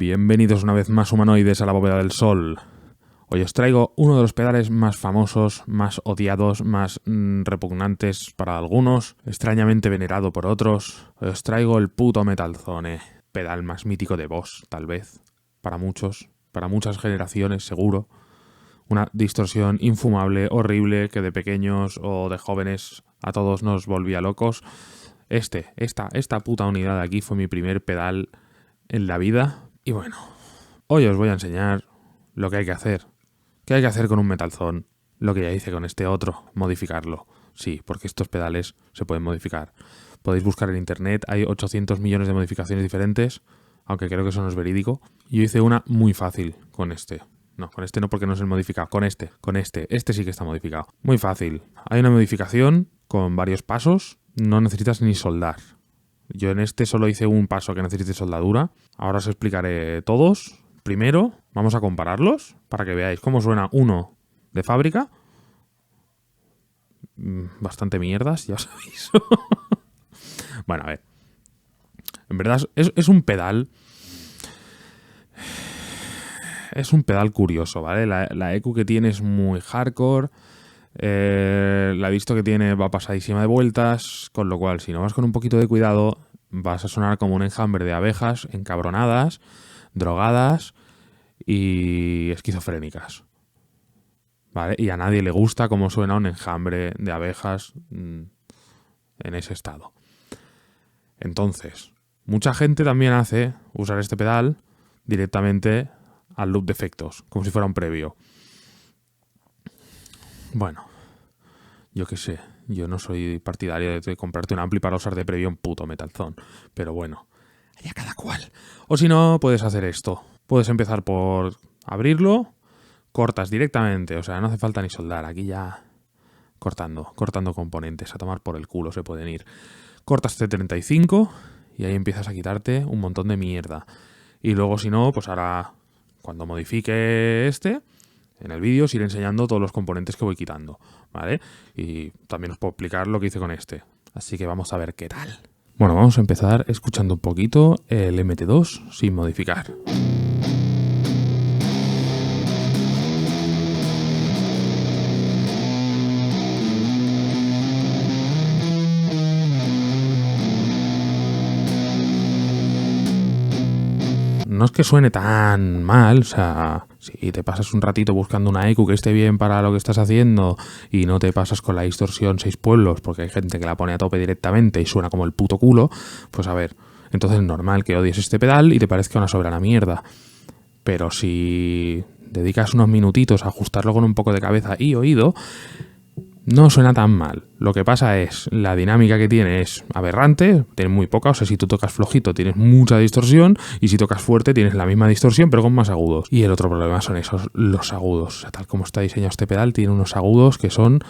Bienvenidos una vez más humanoides a la bóveda del sol. Hoy os traigo uno de los pedales más famosos, más odiados, más repugnantes para algunos, extrañamente venerado por otros. Os traigo el puto Metalzone, pedal más mítico de Boss, tal vez, para muchos, para muchas generaciones seguro. Una distorsión infumable, horrible, que de pequeños o de jóvenes a todos nos volvía locos. Esta puta unidad de aquí fue mi primer pedal en la vida. Y bueno, hoy os voy a enseñar lo que hay que hacer. ¿Qué hay que hacer con un Metalzone? Lo que ya hice con este otro, modificarlo. Sí, porque estos pedales se pueden modificar. Podéis buscar en internet, hay 800 millones de modificaciones diferentes, aunque creo que eso no es verídico. Yo hice una muy fácil con este. No, con este no, porque no es el modificado. Con este. Este sí que está modificado. Muy fácil. Hay una modificación con varios pasos. No necesitas ni soldar. Yo en este solo hice un paso que necesite soldadura. Ahora os explicaré todos. Primero, vamos a compararlos para que veáis cómo suena uno de fábrica. Bastante mierdas, ya sabéis. Bueno, a ver. En verdad es un pedal. Es un pedal curioso, ¿vale? La EQ que tiene es muy hardcore. La visto que tiene va pasadísima de vueltas, con lo cual si no vas con un poquito de cuidado vas a sonar como un enjambre de abejas encabronadas, drogadas y esquizofrénicas, ¿vale? Y a nadie le gusta cómo suena un enjambre de abejas en ese estado. Entonces, mucha gente también hace usar este pedal directamente al loop de efectos, como si fuera un previo. Bueno, yo qué sé, yo no soy partidario de comprarte un ampli para usar de previo un puto Metalzone, pero bueno, allá cada cual. O si no, puedes hacer esto. Puedes empezar por abrirlo, cortas directamente, o sea, no hace falta ni soldar, aquí ya cortando componentes, a tomar por el culo se pueden ir. Cortas T35 y ahí empiezas a quitarte un montón de mierda. Y luego si no, pues ahora cuando modifique en el vídeo os iré enseñando todos los componentes que voy quitando, ¿vale? Y también os puedo explicar lo que hice con este. Así que vamos a ver qué tal. Bueno, vamos a empezar escuchando un poquito el MT2 sin modificar. No es que suene tan mal, o sea, si te pasas un ratito buscando una EQ que esté bien para lo que estás haciendo y no te pasas con la distorsión 6 pueblos, porque hay gente que la pone a tope directamente y suena como el puto culo, pues a ver, entonces es normal que odies este pedal y te parezca una soberana mierda. Pero si dedicas unos minutitos a ajustarlo con un poco de cabeza y oído, no suena tan mal. Lo que pasa es, la dinámica que tiene es aberrante, tiene muy poca, o sea, si tú tocas flojito tienes mucha distorsión y si tocas fuerte tienes la misma distorsión pero con más agudos. Y el otro problema son los agudos. O sea, tal como está diseñado este pedal, tiene unos agudos que son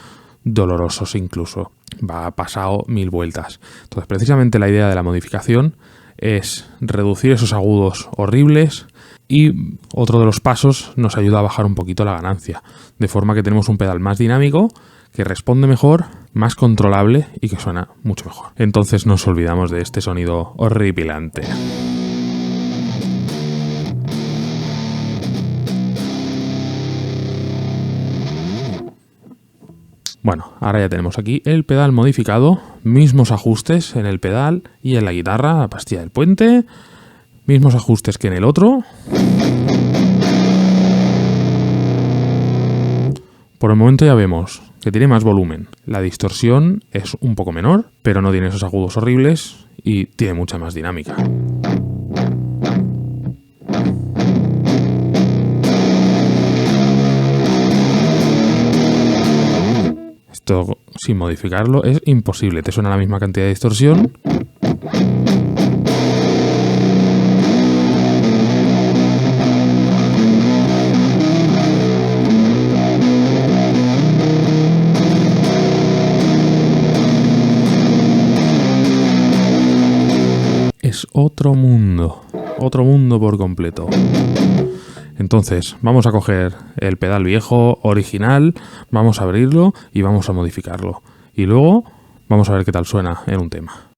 dolorosos incluso. Va pasado 1000 vueltas. Entonces, precisamente la idea de la modificación es reducir esos agudos horribles y otro de los pasos nos ayuda a bajar un poquito la ganancia. De forma que tenemos un pedal más dinámico, que responde mejor, más controlable y que suena mucho mejor. Entonces nos olvidamos de este sonido horripilante. Bueno, ahora ya tenemos aquí el pedal modificado, mismos ajustes en el pedal y en la guitarra, la pastilla del puente, mismos ajustes que en el otro. Por el momento ya vemos que tiene más volumen. La distorsión es un poco menor, pero no tiene esos agudos horribles y tiene mucha más dinámica. Esto, sin modificarlo, es imposible. Te suena la misma cantidad de distorsión. Es otro mundo por completo. Entonces, vamos a coger el pedal viejo, original, vamos a abrirlo y vamos a modificarlo. Y luego vamos a ver qué tal suena en un tema.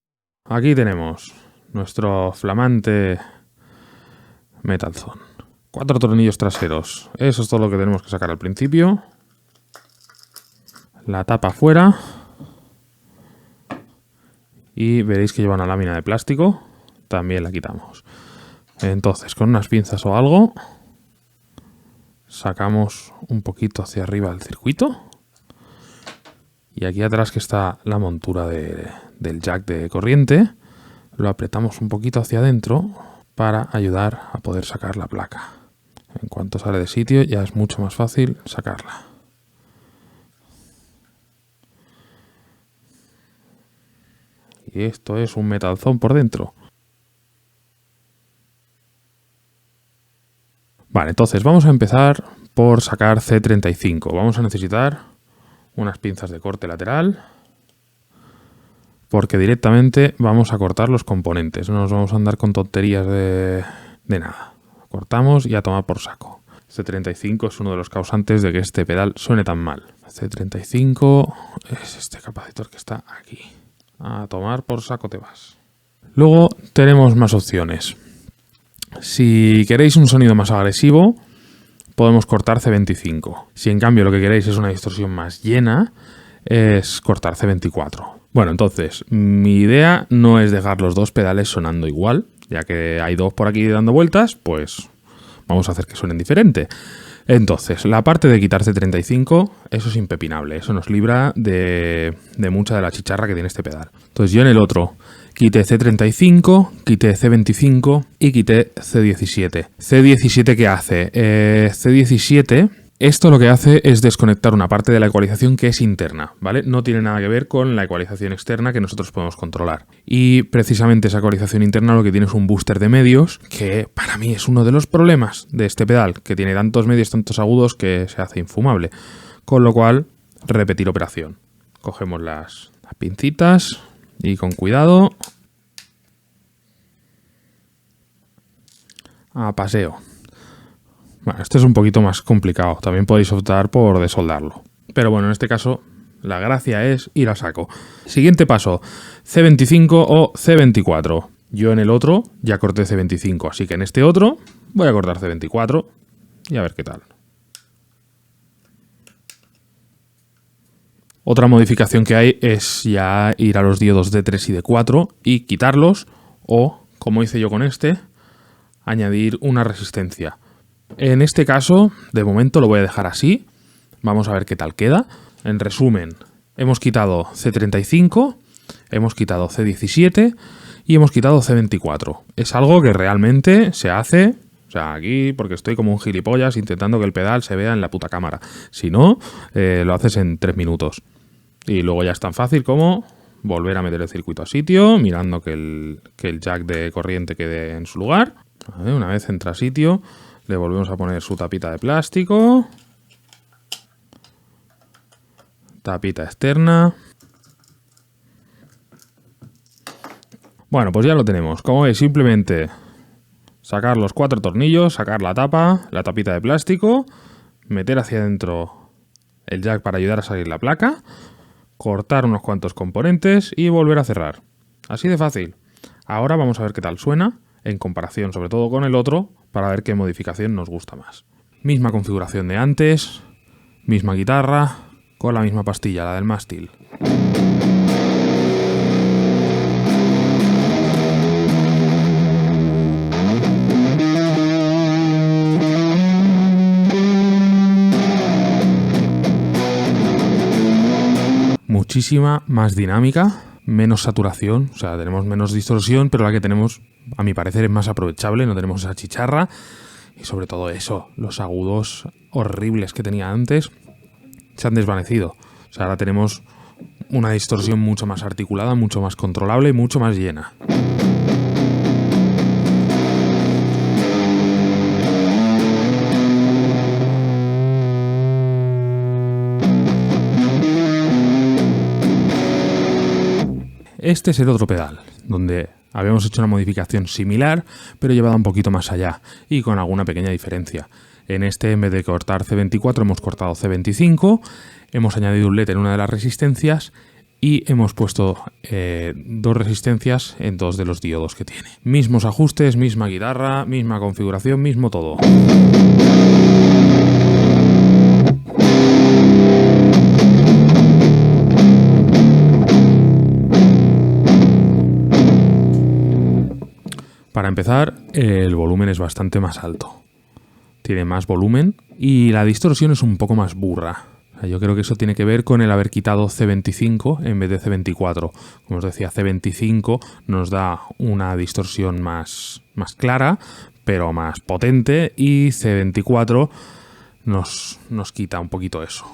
Aquí tenemos nuestro flamante Metal Zone. 4 tornillos traseros. Eso es todo lo que tenemos que sacar al principio. La tapa fuera. Y veréis que lleva una lámina de plástico. También la quitamos. Entonces, con unas pinzas o algo, sacamos un poquito hacia arriba el circuito. Y aquí atrás, que está la montura del jack de corriente, lo apretamos un poquito hacia adentro para ayudar a poder sacar la placa. En cuanto sale de sitio, ya es mucho más fácil sacarla. Y esto es un Metal Zone por dentro. Vale, entonces vamos a empezar por sacar C35. Vamos a necesitar unas pinzas de corte lateral, porque directamente vamos a cortar los componentes. No nos vamos a andar con tonterías de nada. Cortamos y a tomar por saco. C35 es uno de los causantes de que este pedal suene tan mal. C35 es este capacitor que está aquí. A tomar por saco te vas. Luego tenemos más opciones. Si queréis un sonido más agresivo, podemos cortar C25. Si en cambio lo que queréis es una distorsión más llena, es cortar C24. Bueno, entonces, mi idea no es dejar los dos pedales sonando igual, ya que hay dos por aquí dando vueltas, pues vamos a hacer que suenen diferente. Entonces, la parte de quitar C35, eso es impepinable, eso nos libra de mucha de la chicharra que tiene este pedal. Entonces yo en el otro quité C35, quité C25 y quité C17. ¿C17 qué hace? C17... Esto lo que hace es desconectar una parte de la ecualización que es interna, ¿vale? No tiene nada que ver con la ecualización externa que nosotros podemos controlar. Y precisamente esa ecualización interna lo que tiene es un booster de medios, que para mí es uno de los problemas de este pedal, que tiene tantos medios, tantos agudos, que se hace infumable. Con lo cual, repetir operación. Cogemos las pincitas y con cuidado, a paseo. Bueno, esto es un poquito más complicado. También podéis optar por desoldarlo. Pero bueno, en este caso, la gracia es ir a saco. Siguiente paso, C25 o C24. Yo en el otro ya corté C25, así que en este otro voy a cortar C24 y a ver qué tal. Otra modificación que hay es ya ir a los diodos D3 y D4 y quitarlos, o, como hice yo con este, añadir una resistencia. En este caso, de momento lo voy a dejar así. Vamos a ver qué tal queda. En resumen, hemos quitado C35, hemos quitado C17 y hemos quitado C24. Es algo que realmente se hace, o sea, aquí porque estoy como un gilipollas intentando que el pedal se vea en la puta cámara. Si no, lo haces en 3 minutos. Y luego ya es tan fácil como volver a meter el circuito a sitio, mirando que el jack de corriente quede en su lugar. Una vez entra a sitio, le volvemos a poner su tapita de plástico. Tapita externa. Bueno, pues ya lo tenemos. Como veis, simplemente sacar los 4 tornillos, sacar la tapa, la tapita de plástico, meter hacia adentro el jack para ayudar a salir la placa, cortar unos cuantos componentes y volver a cerrar. Así de fácil. Ahora vamos a ver qué tal suena, en comparación sobre todo con el otro, para ver qué modificación nos gusta más. Misma configuración de antes, misma guitarra, con la misma pastilla, la del mástil. Muchísima más dinámica, menos saturación, o sea, tenemos menos distorsión, pero la que tenemos, a mi parecer, es más aprovechable, no tenemos esa chicharra y sobre todo eso, los agudos horribles que tenía antes se han desvanecido. O sea, ahora tenemos una distorsión mucho más articulada, mucho más controlable y mucho más llena. Este es el otro pedal, donde habíamos hecho una modificación similar, pero llevada un poquito más allá y con alguna pequeña diferencia. En este, en vez de cortar C24, hemos cortado C25, hemos añadido un LED en una de las resistencias y hemos puesto 2 resistencias en 2 de los diodos que tiene. Mismos ajustes, misma guitarra, misma configuración, mismo todo. Para empezar, el volumen es bastante más alto. Tiene más volumen y la distorsión es un poco más burra. Yo creo que eso tiene que ver con el haber quitado C25 en vez de C24. Como os decía, C25 nos da una distorsión más clara, pero más potente, y C24 nos quita un poquito eso.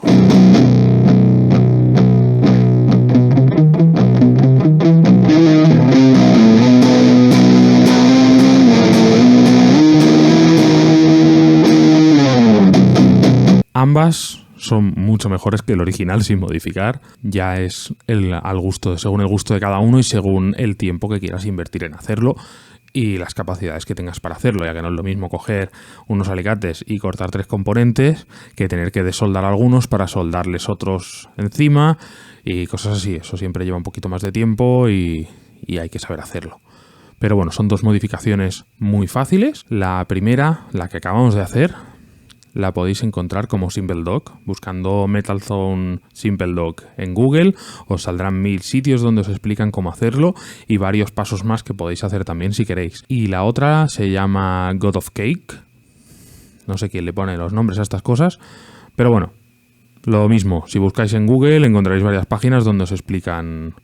Ambas son mucho mejores que el original sin modificar. Ya es según el gusto de cada uno y según el tiempo que quieras invertir en hacerlo y las capacidades que tengas para hacerlo, ya que no es lo mismo coger unos alicates y cortar 3 componentes que tener que desoldar algunos para soldarles otros encima y cosas así. Eso siempre lleva un poquito más de tiempo y hay que saber hacerlo. Pero bueno, son 2 modificaciones muy fáciles. La primera, la que acabamos de hacer, la podéis encontrar como SimpleDoc. Buscando Metal Zone SimpleDoc en Google os saldrán 1000 sitios donde os explican cómo hacerlo y varios pasos más que podéis hacer también si queréis. Y la otra se llama God of Cake. No sé quién le pone los nombres a estas cosas, pero bueno, lo mismo. Si buscáis en Google encontraréis varias páginas donde os explican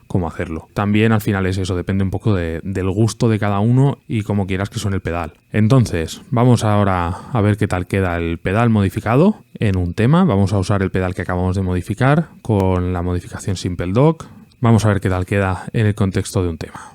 cómo hacerlo. También al final es eso, depende un poco del gusto de cada uno y cómo quieras que suene el pedal. Entonces, vamos ahora a ver qué tal queda el pedal modificado en un tema. Vamos a usar el pedal que acabamos de modificar con la modificación SimpleDoc. Vamos a ver qué tal queda en el contexto de un tema.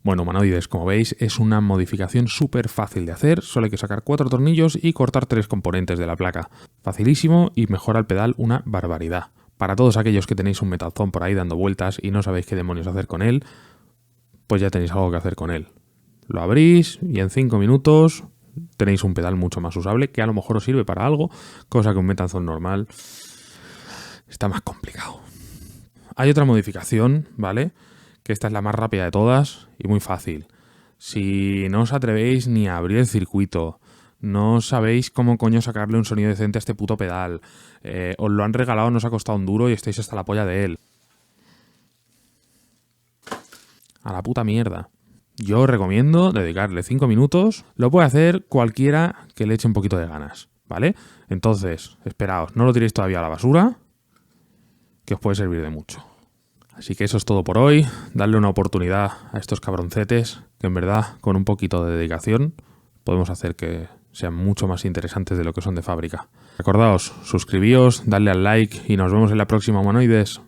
Bueno, humanoides, como veis, es una modificación súper fácil de hacer. Solo hay que sacar 4 tornillos y cortar 3 componentes de la placa. Facilísimo y mejora el pedal una barbaridad. Para todos aquellos que tenéis un Metal Zone por ahí dando vueltas y no sabéis qué demonios hacer con él, pues ya tenéis algo que hacer con él. Lo abrís y en 5 minutos tenéis un pedal mucho más usable que a lo mejor os sirve para algo, cosa que un Metal Zone normal está más complicado. Hay otra modificación, ¿vale? Que esta es la más rápida de todas y muy fácil. Si no os atrevéis ni a abrir el circuito, no sabéis cómo coño sacarle un sonido decente a este puto pedal, os lo han regalado, no os ha costado un duro y estáis hasta la polla de él. A la puta mierda. Yo os recomiendo dedicarle 5 minutos. Lo puede hacer cualquiera que le eche un poquito de ganas, ¿vale? Entonces, esperaos, no lo tiréis todavía a la basura, que os puede servir de mucho. Así que eso es todo por hoy. Darle una oportunidad a estos cabroncetes que en verdad con un poquito de dedicación podemos hacer que sean mucho más interesantes de lo que son de fábrica. Recordaos, suscribíos, dadle al like y nos vemos en la próxima, humanoides.